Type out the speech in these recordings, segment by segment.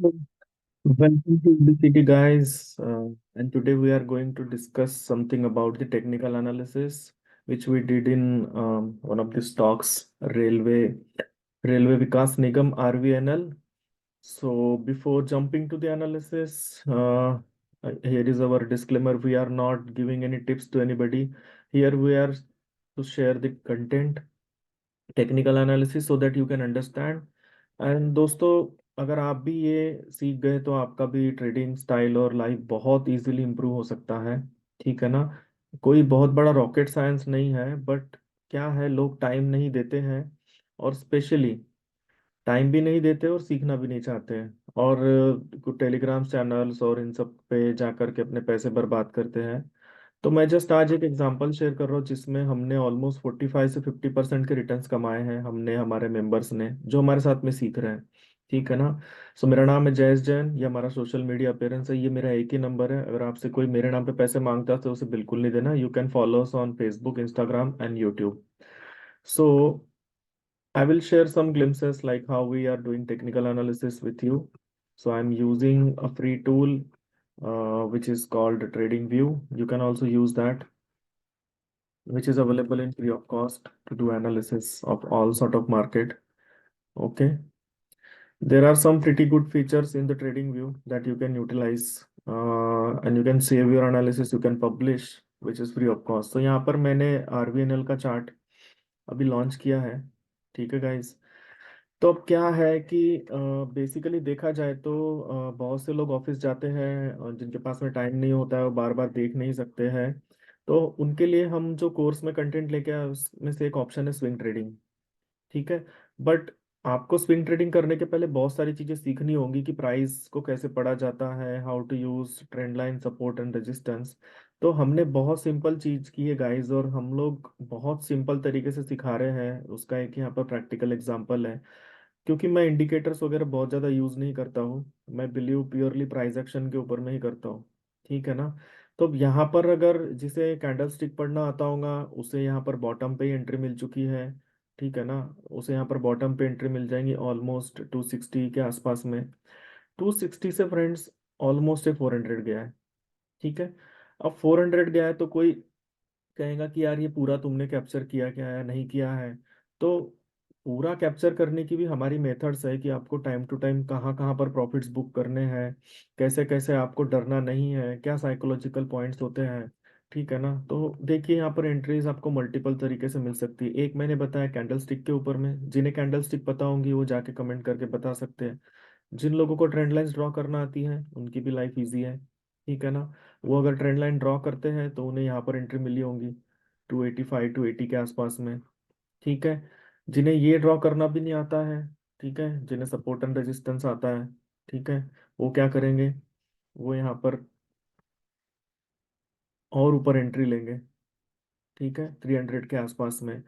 Welcome to the city, guys. And today we are going to discuss something about the technical analysis, which we did in one of the stocks, Railway Vikas Nigam (RVNL). So before jumping to the analysis, here is our disclaimer: we are not giving any tips to anybody. Here we are to share the content technical analysis so that you can understand. And दोस्तों, अगर आप भी ये सीख गए तो आपका भी ट्रेडिंग स्टाइल और लाइफ बहुत इजीली इंप्रूव हो सकता है। ठीक है ना। कोई बहुत बड़ा रॉकेट साइंस नहीं है, बट क्या है, लोग टाइम नहीं देते हैं, और स्पेशली टाइम भी नहीं देते और सीखना भी नहीं चाहते हैं, और टेलीग्राम चैनल्स और इन सब पे जा करके अपने पैसे बर्बाद करते हैं। तो मैं जस्ट आज एक एग्जांपल शेयर कर रहा हूँ जिसमें हमने ऑलमोस्ट 45 से 50% के रिटर्न्स कमाए हैं, हमने, हमारे मेंबर्स ने, जो हमारे साथ में सीख रहे हैं। ठीक है ना। सो मेरा नाम है जयेश जैन, ये हमारा सोशल मीडिया अपेयरेंस है, ये मेरा एक ही नंबर है। अगर आपसे कोई मेरे नाम पे पैसे मांगता है तो उसे बिल्कुल नहीं देना। You can follow us on Facebook, Instagram and YouTube. So I will share some glimpses like how we are doing technical analysis with you. So I'm using a free tool which is called TradingView. You can also use that, which is available in free of cost to do analysis of all sort of market. Okay. There are some pretty good features in the TradingView that you can utilize, and you can save your analysis, you can publish, which is free of cost. So यहाँ पर मैंने RVNL का chart अभी launch किया है। ठीक है guys. तो अब क्या है कि बेसिकली देखा जाए तो बहुत से लोग ऑफिस जाते हैं और जिनके पास में टाइम नहीं होता है, वो बार बार देख नहीं सकते हैं। तो उनके लिए हम जो कोर्स में कंटेंट लेके आए उसमें से एक ऑप्शन है स्विंग ट्रेडिंग। ठीक है। बट आपको स्विंग ट्रेडिंग करने के पहले बहुत सारी चीजें सीखनी होंगी कि प्राइस को कैसे पढ़ा जाता है, how to use trend line, support and resistance. तो हमने बहुत सिंपल चीज की है गाइस, और हम लोग बहुत सिंपल तरीके से सिखा रहे हैं। उसका एक यहाँ पर प्रैक्टिकल एग्जांपल है। क्योंकि मैं इंडिकेटर्स वगैरह बहुत ज़्यादा यूज़ नहीं करता हूँ, मैं बिलीव प्योरली प्राइस एक्शन के ऊपर में ही करता हूँ। ठीक है ना। तो अब यहाँ पर अगर जिसे कैंडल स्टिक पढ़ना आता होगा उसे यहाँ पर बॉटम पे ही एंट्री मिल चुकी है। ठीक है ना। उसे यहाँ पर बॉटम पे एंट्री मिल जाएंगी ऑलमोस्ट 260 के आसपास में। 260 से फ्रेंड्स ऑलमोस्ट 400 गया है। ठीक है। अब 400 गया है तो कोई कहेगा कि यार ये पूरा तुमने कैप्चर किया क्या है, नहीं किया है। तो पूरा कैप्चर करने की भी हमारी मेथड्स है कि आपको टाइम टू टाइम कहाँ कहाँ पर प्रॉफिट्स बुक करने हैं, कैसे कैसे आपको डरना नहीं है, क्या साइकोलॉजिकल पॉइंट्स होते हैं। ठीक है ना। तो देखिए यहाँ पर एंट्रीज आपको मल्टीपल तरीके से मिल सकती है। एक मैंने बताया कैंडल स्टिक के ऊपर में, जिन्हें कैंडल स्टिक पता होंगी वो जाके कमेंट करके बता सकते हैं। जिन लोगों को ट्रेंड लाइंस ड्रॉ करना आती है उनकी भी लाइफ इजी है। ठीक है ना। वो अगर ट्रेंड लाइन ड्रॉ करते हैं तो उन्हें यहाँ पर एंट्री मिली होंगी 285 टू 80 के आसपास में। ठीक है। जिन्हें ये ड्रॉ करना भी नहीं आता है, ठीक है, जिन्हें सपोर्ट एंड रेजिस्टेंस आता है, ठीक है, वो क्या करेंगे, वो यहाँ पर और ऊपर एंट्री लेंगे। ठीक है, 300 के आसपास में।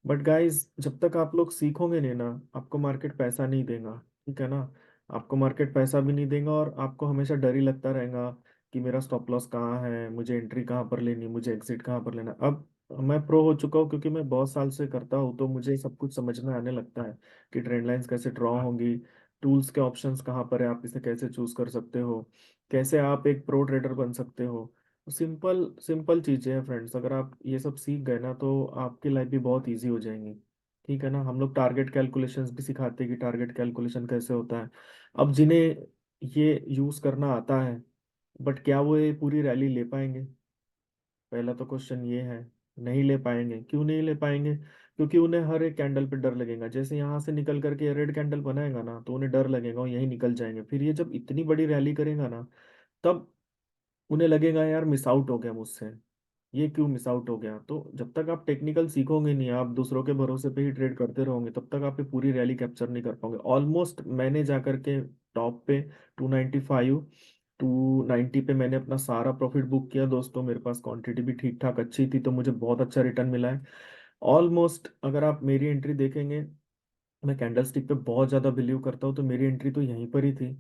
बट गाइस, जब तक आप लोग सीखोगे नहीं ना, आपको मार्केट पैसा नहीं देगा। ठीक है ना। आपको मार्केट पैसा भी नहीं देगा, और आपको हमेशा डर ही लगता रहेगा कि मेरा स्टॉप लॉस कहाँ है, मुझे एंट्री कहाँ पर लेनी, मुझे एग्जिट कहाँ पर लेना। अब मैं प्रो हो चुका हूँ क्योंकि मैं बहुत साल से करता हूँ, तो मुझे सब कुछ समझ में आने लगता है कि ट्रेंड लाइंस कैसे ड्रॉ होंगी, टूल्स के ऑप्शंस कहाँ पर है, आप इसे कैसे चूज कर सकते हो, कैसे आप एक प्रो ट्रेडर बन सकते हो। सिंपल सिंपल चीजें हैं फ्रेंड्स, अगर आप ये सब सीख गए ना तो आपकी लाइफ भी बहुत इजी हो जाएंगी। ठीक है ना। हम लोग टारगेट कैलकुलेशंस भी सिखाते हैं कि टारगेट कैलकुलेशन कैसे होता है। अब जिन्हें ये यूज करना आता है, बट क्या वो ये पूरी रैली ले पाएंगे? पहला तो क्वेश्चन ये है। नहीं ले पाएंगे। क्यों नहीं ले पाएंगे? क्योंकि उन्हें हर एक कैंडल पे डर लगेगा। जैसे यहाँ से निकल करके रेड कैंडल बनाएगा ना तो उन्हें डर लगेगा और यहीं निकल जाएंगे। फिर ये जब इतनी बड़ी रैली करेगा ना, तब उन्हें लगेगा यार मिस आउट हो गया मुझसे, ये क्यों मिस आउट हो गया। तो जब तक आप टेक्निकल सीखोगे नहीं, आप दूसरों के भरोसे पे ही ट्रेड करते रहोगे, तब तक आप ये पूरी रैली कैप्चर नहीं कर पाओगे। ऑलमोस्ट मैंने जा करके टॉप पे 290 पे मैंने अपना सारा प्रॉफिट बुक किया दोस्तों। मेरे पास क्वांटिटी भी ठीक ठाक अच्छी थी, तो मुझे बहुत अच्छा रिटर्न मिला है। ऑलमोस्ट अगर आप मेरी एंट्री देखेंगे, मैं कैंडल स्टिक पे बहुत ज़्यादा बिलीव करता हूँ, तो मेरी एंट्री तो यहीं पर ही थी।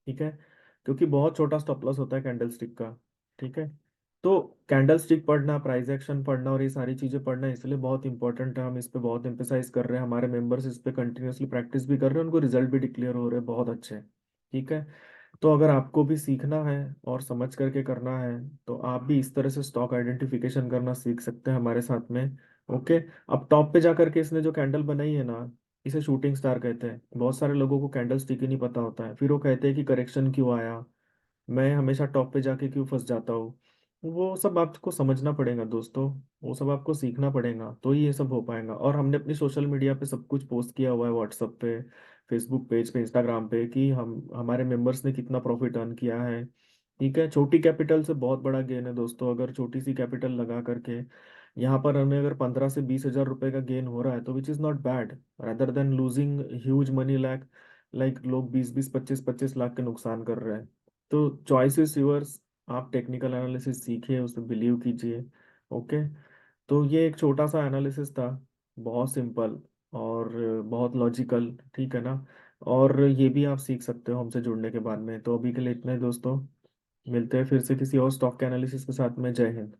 ठीक है। क्योंकि बहुत छोटा स्टॉप लॉस होता है कैंडल स्टिक का। ठीक है। तो कैंडल स्टिक पढ़ना, प्राइस एक्शन पढ़ना और ये सारी चीज़ें पढ़ना इसलिए बहुत इंपॉर्टेंट है। हम इस पे बहुत एम्फेसाइज कर रहे हैं, हमारे मेंबर्स इस पे कंटिन्यूअसली प्रैक्टिस भी कर रहे हैं, उनको रिजल्ट भी डिक्लेयर हो रहे हैं बहुत अच्छे। ठीक है। तो अगर आपको भी सीखना है और समझ करके करना है, तो आप भी इस तरह से स्टॉक आइडेंटिफिकेशन करना सीख सकते हैं हमारे साथ में। ओके। अब टॉप पे जा करके इसने जो कैंडल बनाई है ना, इसे शूटिंग स्टार कहते हैं। बहुत सारे लोगों को कैंडल स्टिक ही नहीं पता होता है, फिर वो कहते हैं कि करेक्शन क्यों आया, मैं हमेशा टॉप पे जाके क्यों फंस जाता हूँ। वो सब आपको समझना पड़ेगा दोस्तों, वो सब आपको सीखना पड़ेगा, तो ही ये सब हो पाएगा। और हमने अपनी सोशल मीडिया पे सब कुछ पोस्ट किया हुआ है, व्हाट्सएप पे, फेसबुक पेज पे, इंस्टाग्राम पे, कि हम हमारे मेंबर्स ने कितना प्रॉफिट अर्न किया है। ठीक है, छोटी कैपिटल से बहुत बड़ा गेन है दोस्तों। अगर छोटी सी कैपिटल लगा करके यहाँ पर हमें अगर 15 से 20 हजार रुपए का गेन हो रहा है, तो which is not bad, rather than losing huge money, like like लोग 20-20 25-25 लाख के नुकसान कर रहे हैं। तो चॉइस इज यूअर्स। आप टेक्निकल एनालिसिस सीखिए, उस पर बिलीव कीजिए। ओके। तो ये एक छोटा सा एनालिसिस था, बहुत सिंपल और बहुत लॉजिकल, ठीक है ना। और ये भी आप सीख सकते हो हमसे जुड़ने के बाद में। तो अभी के लिए इतना ही दोस्तों, मिलते हैं फिर से किसी और स्टॉक के एनालिसिस के साथ में। जय हिंद।